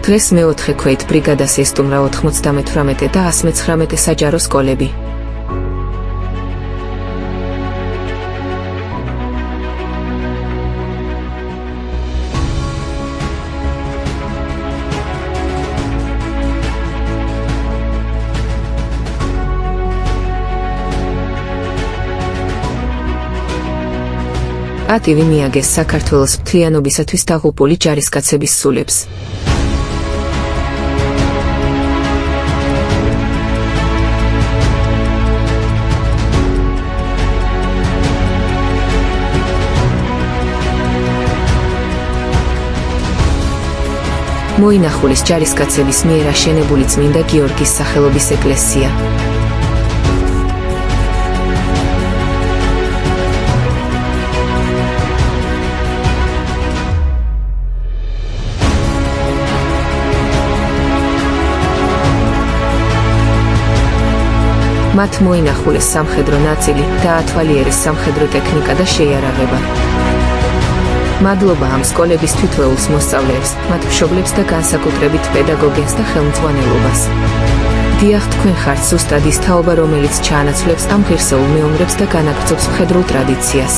დღეს მე-4 ქვეით ბრიგადას ესტუმრა 98 და 119 საჯარო სკოლები. ატივი მიაგეს საქართველოს მთლიანობისათვის დაღუპული ჯარისკაცების სულებს. მოინახულის ჯარისკაცების მიერ აშენებული წმინდა გიორგის სახელობის ეკლესია. მათ მოინახულეს სამხედრო ნაწილი და ათვალიერეს სამხედრო ტექნიკა და შეიარაღება. მადლობა ამ სკოლების თვითოეულს მოსწავლეებს, მათ მშობლებს და განსაკუთრებით პედაგოგებს და ხელმძღვანელობას. დიახ, თქვენ ხართ ზუსტად ის თაობა, რომელიც ჩაანაცვლებს ამ ღირსეულ მეომრებს და განაგრძობს მხედრულ ტრადიციას.